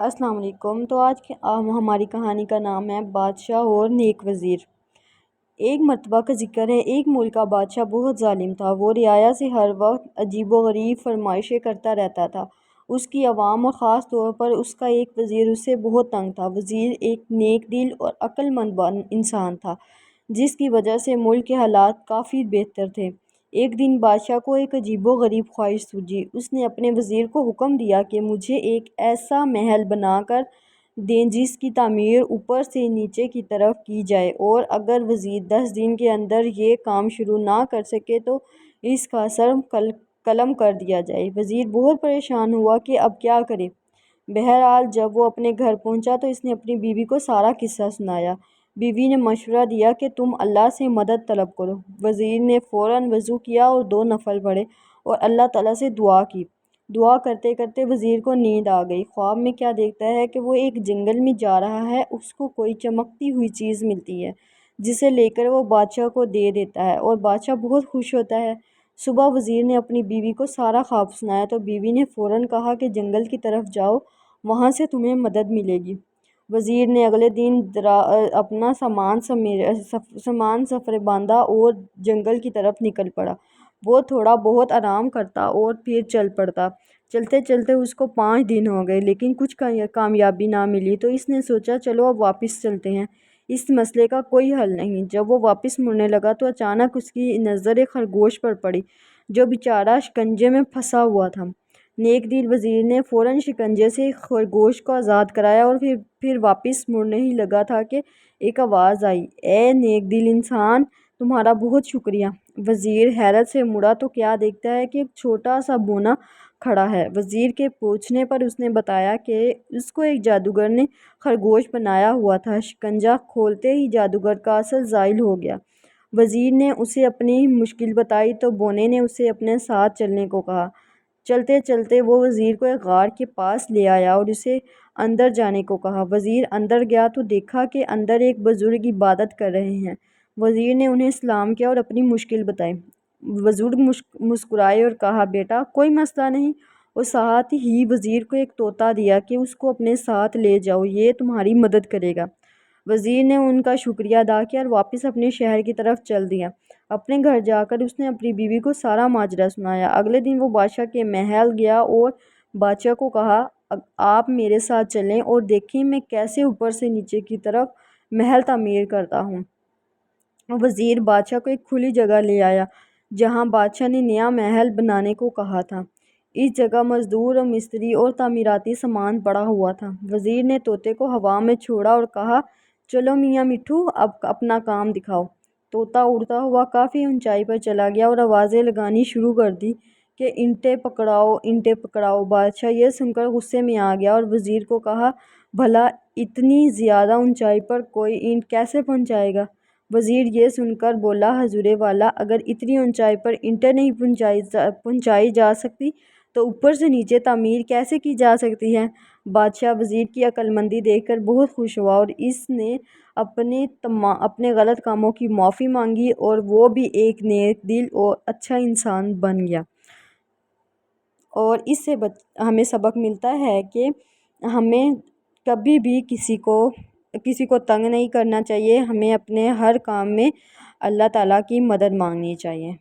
السلام علیکم۔ تو آج کی ہماری کہانی کا نام ہے بادشاہ اور نیک وزیر۔ ایک مرتبہ کا ذکر ہے، ایک ملک کا بادشاہ بہت ظالم تھا۔ وہ رعایا سے ہر وقت عجیب و غریب فرمائشیں کرتا رہتا تھا۔ اس کی عوام اور خاص طور پر اس کا ایک وزیر اس سے بہت تنگ تھا۔ وزیر ایک نیک دل اور عقل مند انسان تھا، جس کی وجہ سے ملک کے حالات کافی بہتر تھے۔ ایک دن بادشاہ کو ایک عجیب و غریب خواہش سوجی۔ اس نے اپنے وزیر کو حکم دیا کہ مجھے ایک ایسا محل بنا کر دیں جس کی تعمیر اوپر سے نیچے کی طرف کی جائے، اور اگر وزیر 10 دن کے اندر یہ کام شروع نہ کر سکے تو اس کا سر قلم کر دیا جائے۔ وزیر بہت پریشان ہوا کہ اب کیا کرے۔ بہرحال جب وہ اپنے گھر پہنچا تو اس نے اپنی بیوی کو سارا قصہ سنایا۔ بیوی نے مشورہ دیا کہ تم اللہ سے مدد طلب کرو۔ وزیر نے فوراً وضو کیا اور 2 نفل پڑھے اور اللہ تعالیٰ سے دعا کی۔ دعا کرتے کرتے وزیر کو نیند آ گئی۔ خواب میں کیا دیکھتا ہے کہ وہ ایک جنگل میں جا رہا ہے۔ اس کو کوئی چمکتی ہوئی چیز ملتی ہے جسے لے کر وہ بادشاہ کو دے دیتا ہے اور بادشاہ بہت خوش ہوتا ہے۔ صبح وزیر نے اپنی بیوی کو سارا خواب سنایا تو بیوی نے فوراً کہا کہ جنگل کی طرف جاؤ، وہاں سے تمہیں مدد ملے گی۔ وزیر نے اگلے دن اپنا سامان سفر باندھا اور جنگل کی طرف نکل پڑا۔ وہ تھوڑا بہت آرام کرتا اور پھر چل پڑتا۔ چلتے چلتے اس کو 5 دن ہو گئے لیکن کچھ کامیابی نہ ملی، تو اس نے سوچا چلو اب واپس چلتے ہیں، اس مسئلے کا کوئی حل نہیں۔ جب وہ واپس مڑنے لگا تو اچانک اس کی نظر ایک خرگوش پر پڑی جو بیچارہ شکنجے میں پھنسا ہوا تھا۔ نیک دل وزیر نے فوراً شکنجے سے خرگوش کو آزاد کرایا اور پھر واپس مڑنے ہی لگا تھا کہ ایک آواز آئی، اے نیک دل انسان، تمہارا بہت شکریہ۔ وزیر حیرت سے مڑا تو کیا دیکھتا ہے کہ ایک چھوٹا سا بونا کھڑا ہے۔ وزیر کے پوچھنے پر اس نے بتایا کہ اس کو ایک جادوگر نے خرگوش بنایا ہوا تھا۔ شکنجہ کھولتے ہی جادوگر کا اثر زائل ہو گیا۔ وزیر نے اسے اپنی مشکل بتائی تو بونے نے اسے اپنے ساتھ چلنے کو کہا۔ چلتے چلتے وہ وزیر کو ایک غار کے پاس لے آیا اور اسے اندر جانے کو کہا۔ وزیر اندر گیا تو دیکھا کہ اندر ایک بزرگ عبادت کر رہے ہیں۔ وزیر نے انہیں سلام کیا اور اپنی مشکل بتائی۔ بزرگ مسکرائے اور کہا، بیٹا کوئی مسئلہ نہیں، اور ساتھ ہی وزیر کو ایک طوطا دیا کہ اس کو اپنے ساتھ لے جاؤ، یہ تمہاری مدد کرے گا۔ وزیر نے ان کا شکریہ ادا کیا اور واپس اپنے شہر کی طرف چل دیا۔ اپنے گھر جا کر اس نے اپنی بیوی کو سارا ماجرا سنایا۔ اگلے دن وہ بادشاہ کے محل گیا اور بادشاہ کو کہا، آپ میرے ساتھ چلیں اور دیکھیں میں کیسے اوپر سے نیچے کی طرف محل تعمیر کرتا ہوں۔ وزیر بادشاہ کو ایک کھلی جگہ لے آیا جہاں بادشاہ نے نیا محل بنانے کو کہا تھا۔ اس جگہ مزدور اور مستری اور تعمیراتی سامان پڑا ہوا تھا۔ وزیر نے طوطے کو ہوا میں چھوڑا اور کہا، چلو میاں مٹھو، اب اپنا کام دکھاؤ۔ طوطا اڑتا ہوا کافی اونچائی پر چلا گیا اور آوازیں لگانی شروع کر دی کہ اینٹیں پکڑاؤ، اینٹیں پکڑاؤ۔ بادشاہ یہ سن کر غصے میں آ گیا اور وزیر کو کہا، بھلا اتنی زیادہ اونچائی پر کوئی اینٹ کیسے پہنچائے گا؟ وزیر یہ سن کر بولا، حضور والا، اگر اتنی اونچائی پر اینٹیں نہیں پہنچائی جا سکتی تو اوپر سے نیچے تعمیر کیسے کی جا سکتی ہے؟ بادشاہ وزیر کی عقل مندی دیکھ کر بہت خوش ہوا اور اس نے اپنے غلط کاموں کی معافی مانگی اور وہ بھی ایک نیک دل اور اچھا انسان بن گیا۔ اور اس سے ہمیں سبق ملتا ہے کہ ہمیں کبھی بھی کسی کو تنگ نہیں کرنا چاہیے، ہمیں اپنے ہر کام میں اللہ تعالیٰ کی مدد مانگنی چاہیے۔